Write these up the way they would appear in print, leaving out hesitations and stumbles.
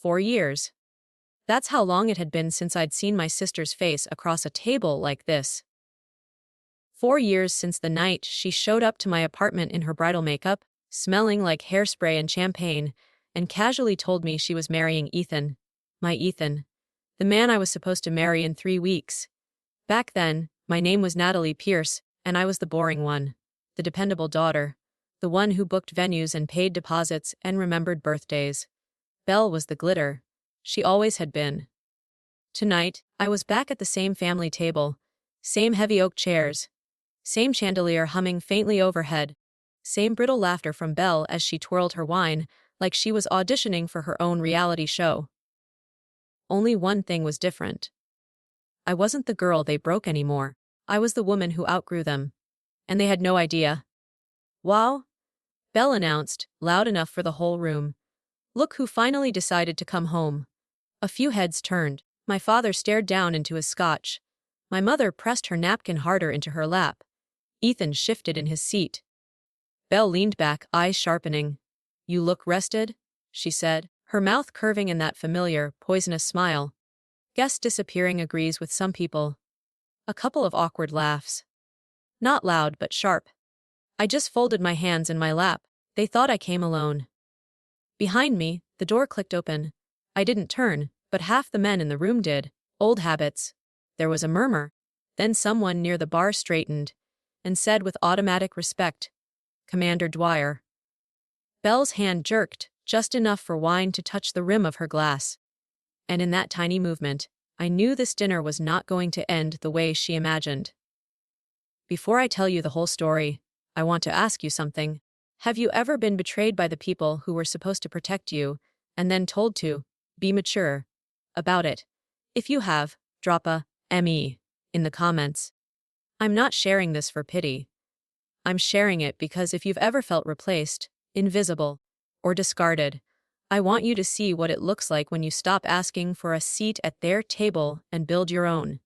4 years. That's how long it had been since I'd seen my sister's face across a table like this. 4 years since the night she showed up to my apartment in her bridal makeup, smelling like hairspray and champagne, and casually told me she was marrying Ethan. My Ethan. The man I was supposed to marry in 3 weeks. Back then, my name was Natalie Pierce, and I was the boring one. The dependable daughter. The one who booked venues and paid deposits and remembered birthdays. Belle was the glitter. She always had been. Tonight, I was back at the same family table. Same heavy oak chairs. Same chandelier humming faintly overhead. Same brittle laughter from Belle as she twirled her wine, like she was auditioning for her own reality show. Only one thing was different. I wasn't the girl they broke anymore. I was the woman who outgrew them. And they had no idea. "Wow," Belle announced, loud enough for the whole room. "Look who finally decided to come home." A few heads turned. My father stared down into his scotch. My mother pressed her napkin harder into her lap. Ethan shifted in his seat. Belle leaned back, eyes sharpening. "You look rested," she said, her mouth curving in that familiar, poisonous smile. Guest disappearing agrees with some people. A couple of awkward laughs. Not loud but sharp. I just folded my hands in my lap. They thought I came alone. Behind me, the door clicked open. I didn't turn, but half the men in the room did. Old habits. There was a murmur. Then someone near the bar straightened and said with automatic respect, "Commander Dwyer." Belle's hand jerked, just enough for wine to touch the rim of her glass. And in that tiny movement, I knew this dinner was not going to end the way she imagined. Before I tell you the whole story, I want to ask you something. Have you ever been betrayed by the people who were supposed to protect you, and then told to be mature about it? If you have, drop a ME in the comments. I'm not sharing this for pity. I'm sharing it because if you've ever felt replaced, invisible, or discarded, I want you to see what it looks like when you stop asking for a seat at their table and build your own.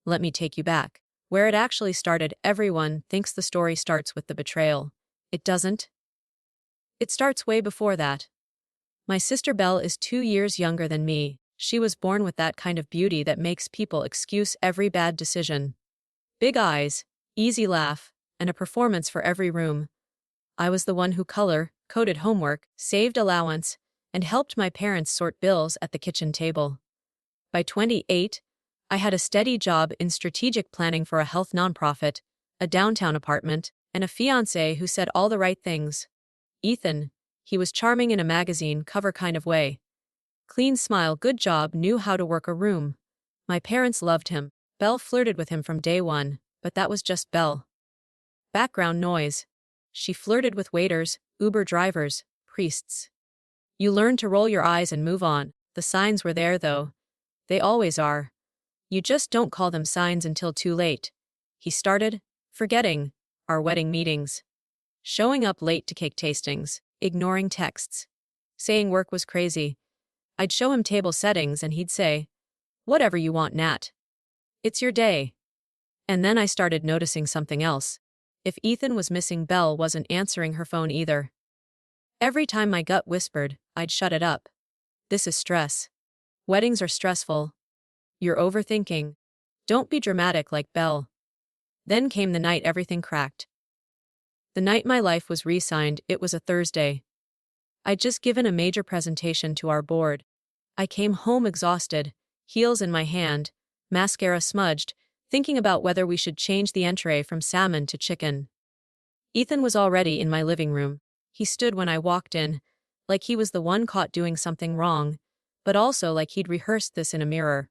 Let me take you back. Where it actually started. Everyone thinks the story starts with the betrayal. It doesn't. It starts way before that. My sister Belle is 2 years younger than me. She was born with that kind of beauty that makes people excuse every bad decision. Big eyes, easy laugh, and a performance for every room. I was the one who coded homework, saved allowance, and helped my parents sort bills at the kitchen table. By 28, I had a steady job in strategic planning for a health nonprofit, a downtown apartment, and a fiancé who said all the right things. Ethan, he was charming in a magazine cover kind of way. Clean smile, good job, knew how to work a room. My parents loved him. Belle flirted with him from day one, but that was just Belle. Background noise. She flirted with waiters, Uber drivers, priests. You learn to roll your eyes and move on. The signs were there though. They always are. You just don't call them signs until too late. He started forgetting our wedding meetings. Showing up late to cake tastings, ignoring texts. Saying work was crazy. I'd show him table settings and he'd say, "Whatever you want, Nat. It's your day." And then I started noticing something else. If Ethan was missing, Belle wasn't answering her phone either. Every time my gut whispered, I'd shut it up. This is stress. Weddings are stressful. You're overthinking. Don't be dramatic like Belle. Then came the night everything cracked. The night my life was re-signed. It was a Thursday. I'd just given a major presentation to our board. I came home exhausted, heels in my hand, mascara smudged, thinking about whether we should change the entree from salmon to chicken. Ethan was already in my living room. He stood when I walked in, like he was the one caught doing something wrong, but also like he'd rehearsed this in a mirror.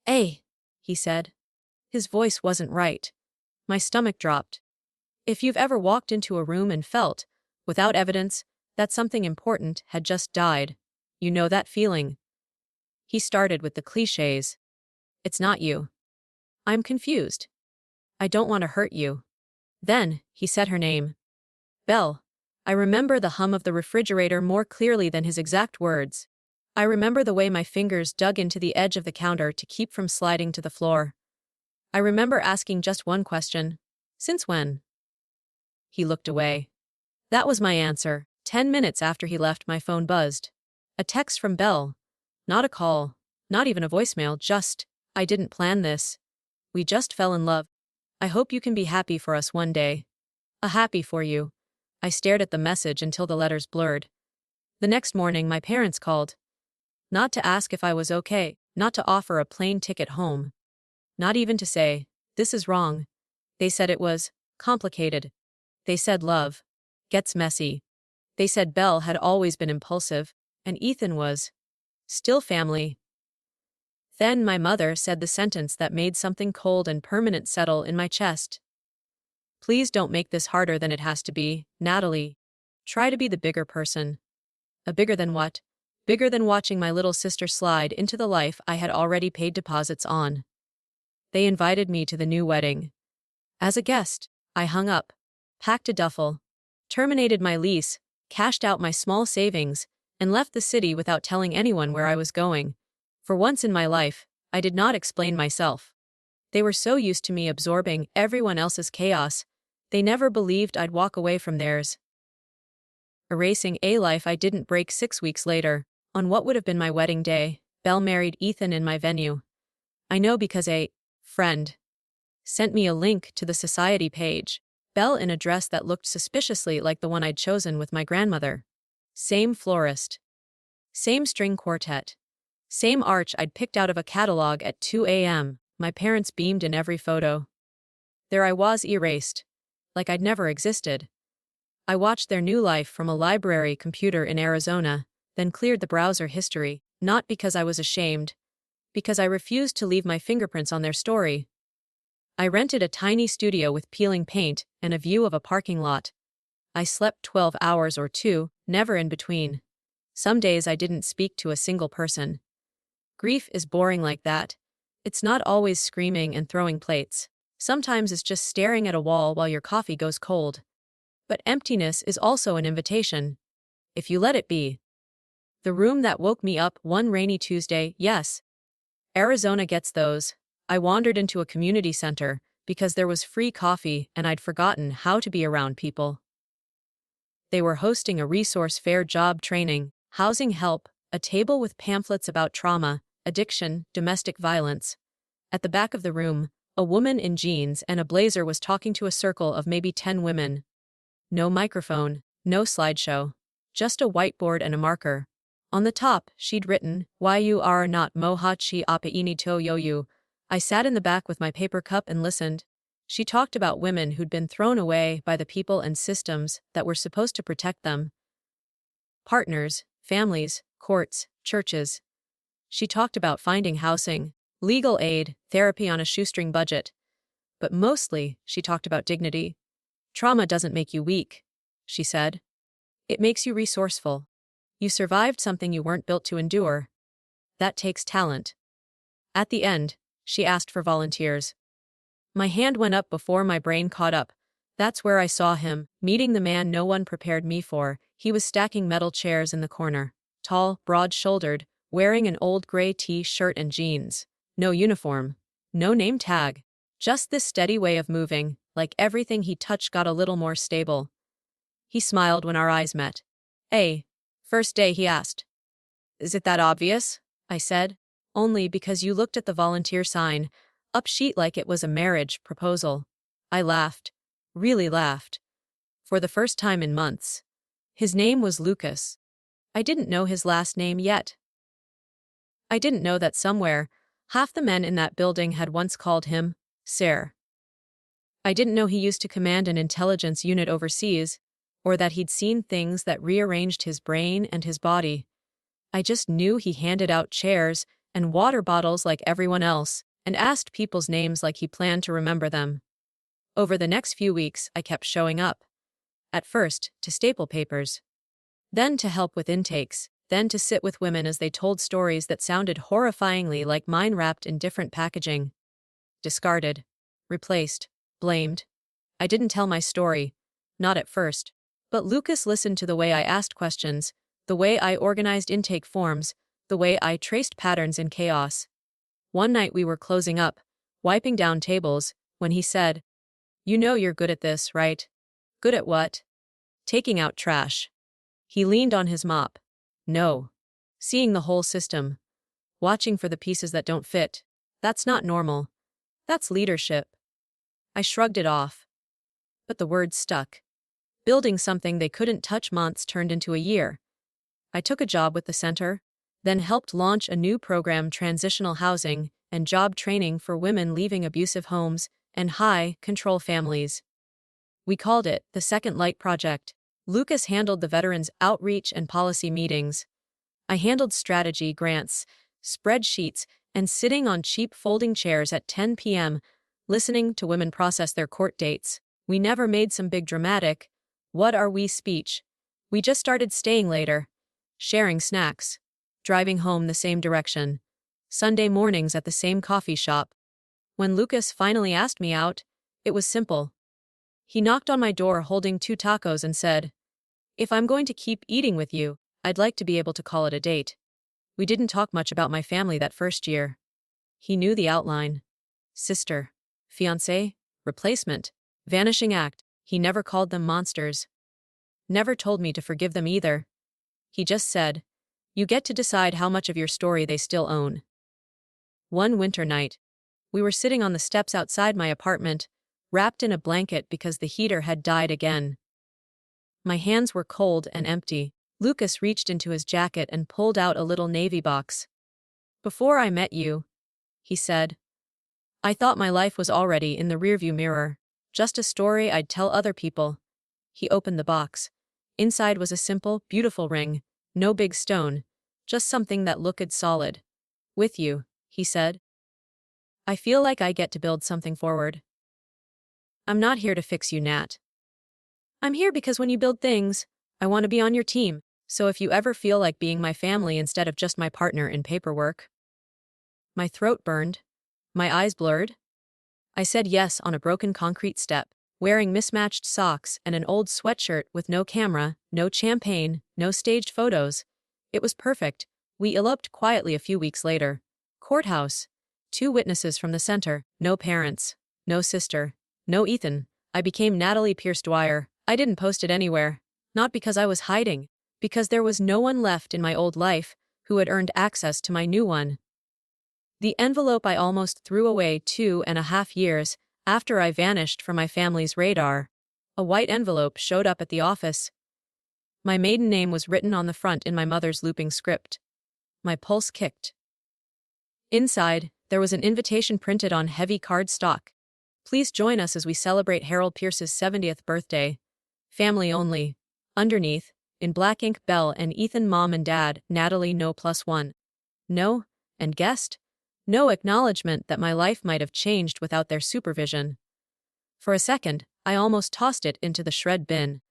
"Hey," he said. His voice wasn't right. My stomach dropped. If you've ever walked into a room and felt, without evidence, that something important had just died, you know that feeling. He started with the clichés. "It's not you. I'm confused. I don't want to hurt you." Then, he said her name. Belle. I remember the hum of the refrigerator more clearly than his exact words. I remember the way my fingers dug into the edge of the counter to keep from sliding to the floor. I remember asking just one question. "Since when?" He looked away. That was my answer. 10 minutes after he left, my phone buzzed. A text from Belle. Not a call. Not even a voicemail, just, I didn't plan this. We just fell in love. I hope you can be happy for us one day. A happy for you. I stared at the message until the letters blurred. The next morning, my parents called. Not to ask if I was okay, not to offer a plane ticket home. Not even to say, this is wrong. They said it was complicated. They said love gets messy. They said Belle had always been impulsive, and Ethan was still family. Then my mother said the sentence that made something cold and permanent settle in my chest. Please don't make this harder than it has to be, Natalie. Try to be the bigger person. A bigger than what? Bigger than watching my little sister slide into the life I had already paid deposits on. They invited me to the new wedding. As a guest, I hung up, packed a duffel, terminated my lease, cashed out my small savings, and left the city without telling anyone where I was going. For once in my life, I did not explain myself. They were so used to me absorbing everyone else's chaos, they never believed I'd walk away from theirs. Erasing a life I didn't break 6 weeks later, on what would have been my wedding day, Belle married Ethan in my venue. I know because a friend sent me a link to the society page. Belle in a dress that looked suspiciously like the one I'd chosen with my grandmother. Same florist. Same string quartet. Same arch I'd picked out of a catalog at 2 a.m. My parents beamed in every photo. There I was, erased. Like I'd never existed. I watched their new life from a library computer in Arizona, then cleared the browser history, not because I was ashamed, because I refused to leave my fingerprints on their story. I rented a tiny studio with peeling paint and a view of a parking lot. I slept 12 hours or 2, never in between. Some days I didn't speak to a single person. Grief is boring like that. It's not always screaming and throwing plates. Sometimes it's just staring at a wall while your coffee goes cold. But emptiness is also an invitation, if you let it be. The room that woke me up one rainy Tuesday, yes. Arizona gets those. I wandered into a community center because there was free coffee and I'd forgotten how to be around people. They were hosting a resource fair, job training, housing help, a table with pamphlets about trauma, addiction, domestic violence. At the back of the room, a woman in jeans and a blazer was talking to a circle of maybe 10 women. No microphone, no slideshow. Just a whiteboard and a marker. On the top, she'd written, "Why you are not mohachi apa ini to yoyu." I sat in the back with my paper cup and listened. She talked about women who'd been thrown away by the people and systems that were supposed to protect them. Partners, families, courts, churches. She talked about finding housing, legal aid, therapy on a shoestring budget. But mostly, she talked about dignity. Trauma doesn't make you weak, she said. It makes you resourceful. You survived something you weren't built to endure. That takes talent. At the end, she asked for volunteers. My hand went up before my brain caught up. That's where I saw him, meeting the man no one prepared me for. He was stacking metal chairs in the corner. Tall, broad-shouldered, wearing an old gray t-shirt and jeans. No uniform. No name tag. Just this steady way of moving, like everything he touched got a little more stable. He smiled when our eyes met. "Hey, first day," he asked. "Is it that obvious?" I said. "Only because you looked at the volunteer sign, up sheet like it was a marriage proposal." I laughed. Really laughed. For the first time in months. His name was Lucas. I didn't know his last name yet. I didn't know that somewhere, half the men in that building had once called him Sir. I didn't know he used to command an intelligence unit overseas, or that he'd seen things that rearranged his brain and his body. I just knew he handed out chairs and water bottles like everyone else, and asked people's names like he planned to remember them. Over the next few weeks, I kept showing up. At first, to staple papers. Then to help with intakes, then to sit with women as they told stories that sounded horrifyingly like mine wrapped in different packaging. Discarded. Replaced. Blamed. I didn't tell my story. Not at first. But Lucas listened to the way I asked questions, the way I organized intake forms, the way I traced patterns in chaos. One night we were closing up, wiping down tables, when he said, "You know you're good at this, right?" "Good at what?" "Taking out trash." He leaned on his mop. "No." seeing the whole system, watching for the pieces that don't fit. That's not normal. That's leadership. I shrugged it off. But the words stuck. Building something they couldn't touch months turned into a year. I took a job with the center, then helped launch a new program, transitional housing and job training for women leaving abusive homes and high-control families. We called it the Second Light Project. Lucas handled the veterans' outreach and policy meetings. I handled strategy, grants, spreadsheets, and sitting on cheap folding chairs at 10 p.m., listening to women process their court dates. We never made some big dramatic, "What are we?" speech. We just started staying later, sharing snacks, driving home the same direction, Sunday mornings at the same coffee shop. When Lucas finally asked me out, it was simple. He knocked on my door holding 2 tacos and said, "If I'm going to keep eating with you, I'd like to be able to call it a date." We didn't talk much about my family that first year. He knew the outline. Sister, fiancé, replacement, vanishing act. He never called them monsters. Never told me to forgive them either. He just said, "You get to decide how much of your story they still own." One winter night, we were sitting on the steps outside my apartment, wrapped in a blanket because the heater had died again. My hands were cold and empty. Lucas reached into his jacket and pulled out a little navy box. "Before I met you," he said, "I thought my life was already in the rearview mirror, just a story I'd tell other people." He opened the box. Inside was a simple, beautiful ring, no big stone, just something that looked solid. "With you," he said, "I feel like I get to build something forward. I'm not here to fix you, Nat. I'm here because when you build things, I want to be on your team, so if you ever feel like being my family instead of just my partner in paperwork." My throat burned. My eyes blurred. I said yes on a broken concrete step, wearing mismatched socks and an old sweatshirt with no camera, no champagne, no staged photos. It was perfect. We eloped quietly a few weeks later. Courthouse. 2 witnesses from the center, no parents, no sister, no Ethan. I became Natalie Pierce Dwyer. I didn't post it anywhere. Not because I was hiding, because there was no one left in my old life who had earned access to my new one. The envelope I almost threw away 2.5 years after I vanished from my family's radar. A white envelope showed up at the office. My maiden name was written on the front in my mother's looping script. My pulse kicked. Inside, there was an invitation printed on heavy cardstock. "Please join us as we celebrate Harold Pierce's 70th birthday. Family only." Underneath, in black ink, Belle and Ethan, mom and dad, Natalie, no +1. No, and guest? No acknowledgement that my life might have changed without their supervision. For a second, I almost tossed it into the shred bin.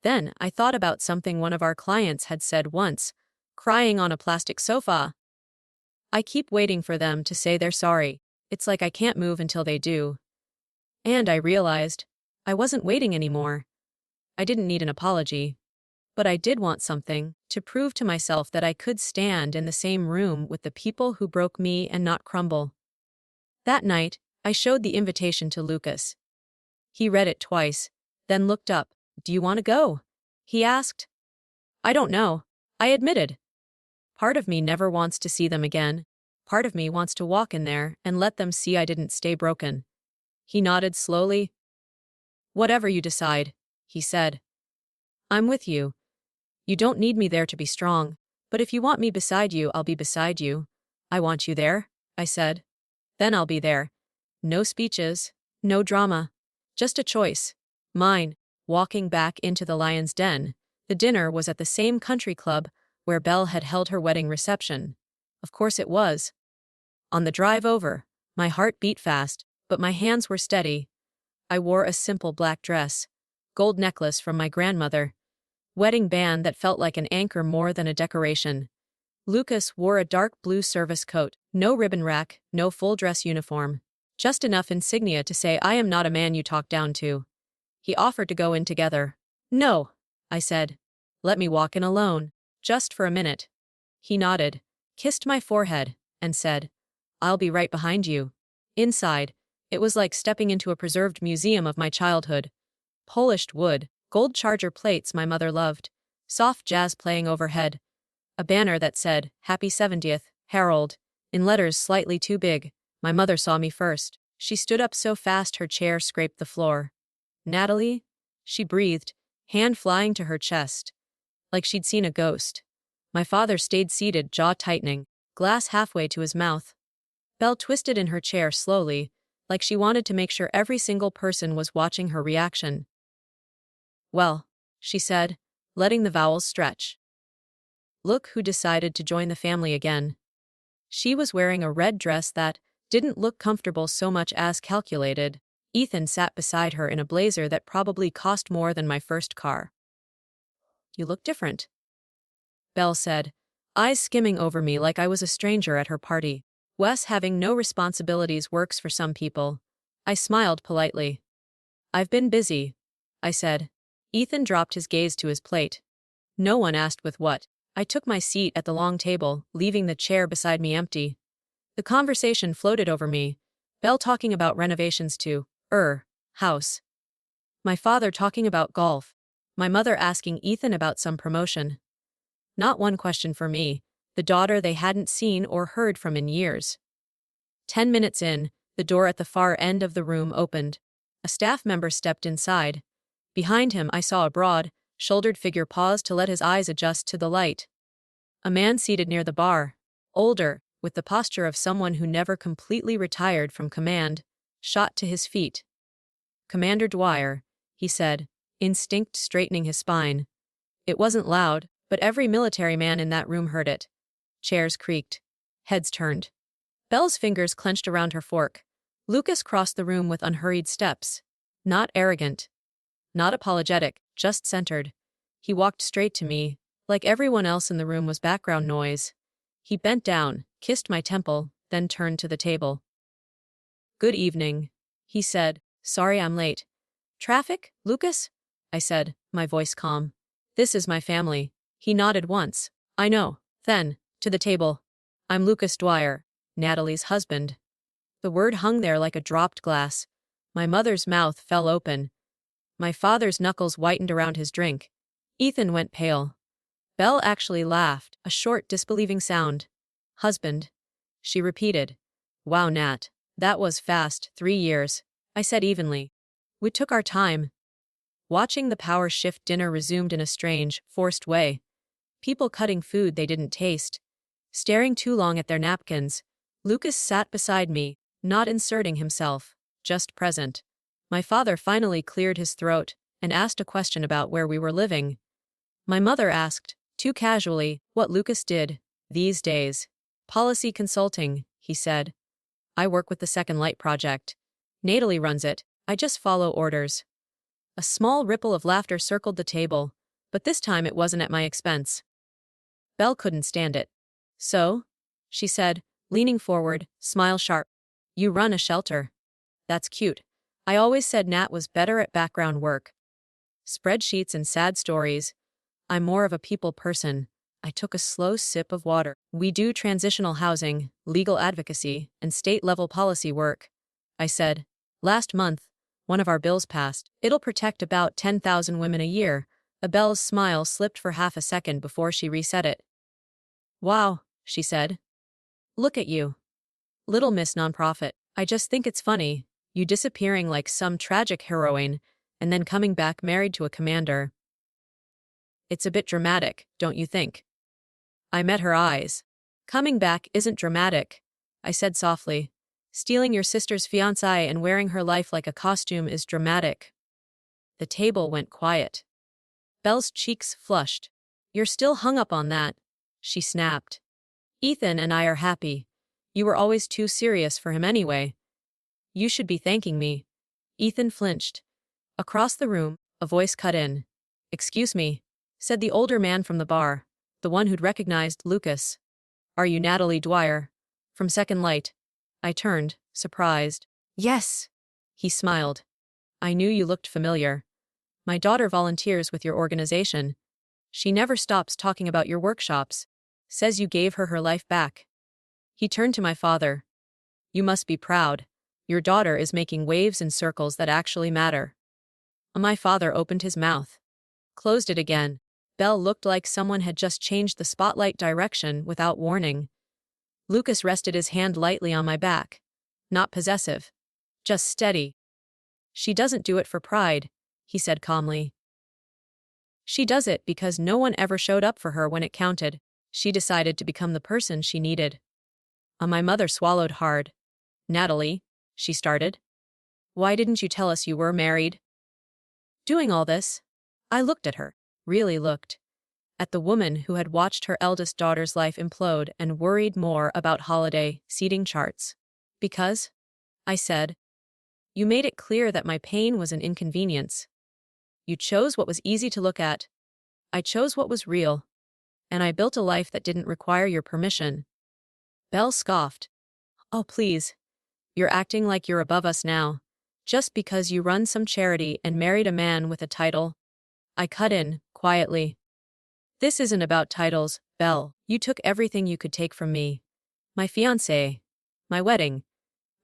Then I thought about something one of our clients had said once, crying on a plastic sofa. "I keep waiting for them to say they're sorry. It's like I can't move until they do." And I realized I wasn't waiting anymore. I didn't need an apology. But I did want something to prove to myself that I could stand in the same room with the people who broke me and not crumble. That night, I showed the invitation to Lucas. He read it twice, then looked up. "Do you want to go?" he asked. "I don't know," I admitted. Part of me never wants to see them again. Part of me wants to walk in there and let them see I didn't stay broken. He nodded slowly. "Whatever you decide," he said. "I'm with you. You don't need me there to be strong, but if you want me beside you, I'll be beside you." "I want you there," I said. "Then I'll be there. No speeches, no drama. Just a choice. Mine." Walking back into the Lion's Den, the dinner was at the same country club where Belle had held her wedding reception. Of course it was. On the drive over, my heart beat fast, but my hands were steady. I wore a simple black dress, gold necklace from my grandmother, wedding band that felt like an anchor more than a decoration. Lucas wore a dark blue service coat, no ribbon rack, no full dress uniform. Just enough insignia to say I am not a man you talk down to. He offered to go in together. "No," I said. "Let me walk in alone, just for a minute." He nodded, kissed my forehead, and said, "I'll be right behind you." Inside, it was like stepping into a preserved museum of my childhood. Polished wood, gold charger plates my mother loved, soft jazz playing overhead, A banner that said, Happy 70th, Harold, in letters slightly too big. My mother saw me first. She stood up so fast her chair scraped the floor. Natalie? She breathed, hand flying to her chest, like she'd seen a ghost. My father stayed seated, jaw tightening, glass halfway to his mouth. Belle twisted in her chair slowly, like she wanted to make sure every single person was watching her reaction. Well, she said, letting the vowels stretch. Look who decided to join the family again. She was wearing a red dress that didn't look comfortable so much as calculated. Ethan sat beside her in a blazer that probably cost more than my first car. You look different, Belle said, eyes skimming over me like I was a stranger at her party. Wes, having no responsibilities works for some people. I smiled politely. I've been busy, I said. Ethan dropped his gaze to his plate. No one asked with what. I took my seat at the long table, leaving the chair beside me empty. The conversation floated over me, Belle talking about renovations to house. My father talking about golf. My mother asking Ethan about some promotion. Not one question for me, the daughter they hadn't seen or heard from in years. 10 minutes in, the door at the far end of the room opened. A staff member stepped inside. Behind him I saw a broad-shouldered figure pause to let his eyes adjust to the light. A man seated near the bar, older, with the posture of someone who never completely retired from command, shot to his feet. Commander Dwyer, he said, instinct straightening his spine. It wasn't loud, but every military man in that room heard it. Chairs creaked. Heads turned. Belle's fingers clenched around her fork. Lucas crossed the room with unhurried steps. Not arrogant. Not apologetic, just centered. He walked straight to me, like everyone else in the room was background noise. He bent down, kissed my temple, then turned to the table. Good evening, he said. Sorry I'm late. Traffic, Lucas? I said, my voice calm. This is my family. He nodded once. I know. Then, to the table. I'm Lucas Dwyer, Natalie's husband. The word hung there like a dropped glass. My mother's mouth fell open. My father's knuckles whitened around his drink. Ethan went pale. Belle actually laughed, a short, disbelieving sound. Husband. She repeated. Wow, Nat. That was fast, 3 years. I said evenly. We took our time. Watching the power shift dinner resumed in a strange, forced way. People cutting food they didn't taste. Staring too long at their napkins. Lucas sat beside me, not inserting himself, just present. My father finally cleared his throat and asked a question about where we were living. My mother asked, too casually, what Lucas did these days. Policy consulting, he said. I work with the Second Light Project. Natalie runs it. I just follow orders. A small ripple of laughter circled the table, but this time it wasn't at my expense. Belle couldn't stand it. So? She said, leaning forward, smile sharp. You run a shelter. That's cute. I always said Nat was better at background work. Spreadsheets and sad stories. I'm more of a people person. I took a slow sip of water. We do transitional housing, legal advocacy, and state-level policy work. I said, last month, one of our bills passed. It'll protect about 10,000 women a year. Belle's smile slipped for half a second before she reset it. Wow, she said. Look at you. Little Miss Nonprofit. I just think it's funny, you disappearing like some tragic heroine, and then coming back married to a commander. It's a bit dramatic, don't you think? I met her eyes. Coming back isn't dramatic, I said softly. Stealing your sister's fiancé and wearing her life like a costume is dramatic. The table went quiet. Belle's cheeks flushed. You're still hung up on that, she snapped. Ethan and I are happy. You were always too serious for him anyway. You should be thanking me. Ethan flinched. Across the room, a voice cut in. Excuse me, said the older man from the bar, the one who'd recognized Lucas. Are you Natalie Dwyer? From Second Light. I turned, surprised. Yes, he smiled. I knew you looked familiar. My daughter volunteers with your organization. She never stops talking about your workshops. Says you gave her life back. He turned to my father. You must be proud. Your daughter is making waves in circles that actually matter. My father opened his mouth. Closed it again. Belle looked like someone had just changed the spotlight direction without warning. Lucas rested his hand lightly on my back. Not possessive. Just steady. She doesn't do it for pride, he said calmly. She does it because no one ever showed up for her when it counted. She decided to become the person she needed. My mother swallowed hard. Natalie, she started. Why didn't you tell us you were married? Doing all this? I looked at her, really looked. At the woman who had watched her eldest daughter's life implode and worried more about holiday seating charts. Because, I said, you made it clear that my pain was an inconvenience. You chose what was easy to look at. I chose what was real. And I built a life that didn't require your permission. Belle scoffed. Oh, please. You're acting like you're above us now. Just because you run some charity and married a man with a title. I cut in, quietly. This isn't about titles, Belle. You took everything you could take from me. My fiancé. My wedding.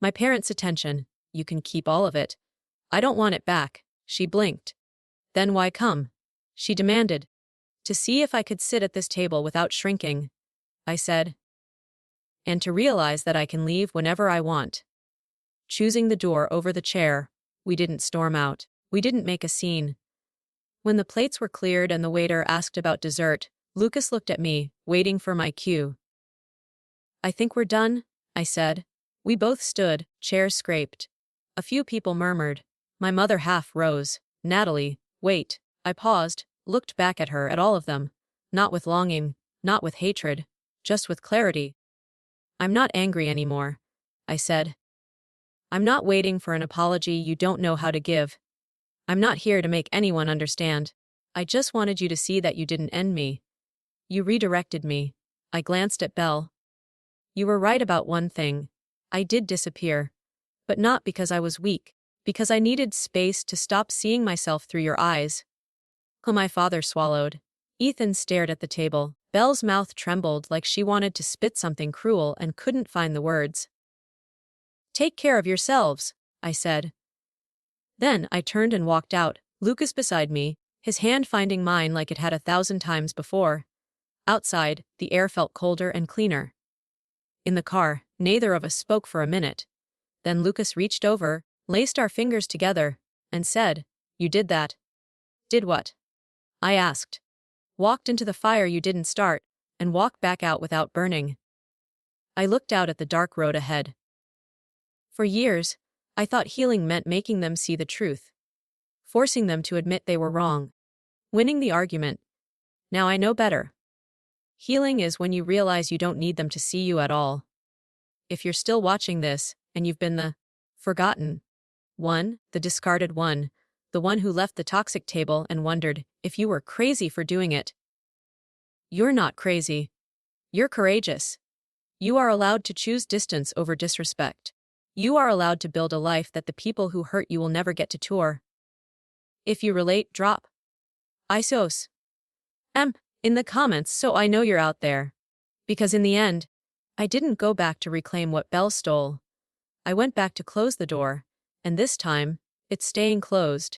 My parents' attention. You can keep all of it. I don't want it back. She blinked. Then why come? She demanded. To see if I could sit at this table without shrinking. I said. And to realize that I can leave whenever I want. Choosing the door over the chair, we didn't storm out. We didn't make a scene. When the plates were cleared and the waiter asked about dessert, Lucas looked at me, waiting for my cue. I think we're done, I said. We both stood, chairs scraped. A few people murmured. My mother half rose. Natalie, wait. I paused, looked back at her, at all of them. Not with longing, not with hatred, just with clarity. I'm not angry anymore, I said. I'm not waiting for an apology you don't know how to give. I'm not here to make anyone understand. I just wanted you to see that you didn't end me. You redirected me. I glanced at Belle. You were right about one thing. I did disappear. But not because I was weak, because I needed space to stop seeing myself through your eyes. My father swallowed. Ethan stared at the table. Belle's mouth trembled like she wanted to spit something cruel and couldn't find the words. Take care of yourselves, I said. Then I turned and walked out, Lucas beside me, his hand finding mine like it had 1,000 times before. Outside, the air felt colder and cleaner. In the car, neither of us spoke for a minute. Then Lucas reached over, laced our fingers together, and said, You did that. Did what? I asked. Walked into the fire you didn't start, and walked back out without burning. I looked out at the dark road ahead. For years, I thought healing meant making them see the truth. Forcing them to admit they were wrong. Winning the argument. Now I know better. Healing is when you realize you don't need them to see you at all. If you're still watching this, and you've been the forgotten one, the discarded one, the one who left the toxic table and wondered if you were crazy for doing it. You're not crazy. You're courageous. You are allowed to choose distance over disrespect. You are allowed to build a life that the people who hurt you will never get to tour. If you relate, drop ISOS in the comments so I know you're out there. Because in the end, I didn't go back to reclaim what Belle stole. I went back to close the door, and this time, it's staying closed.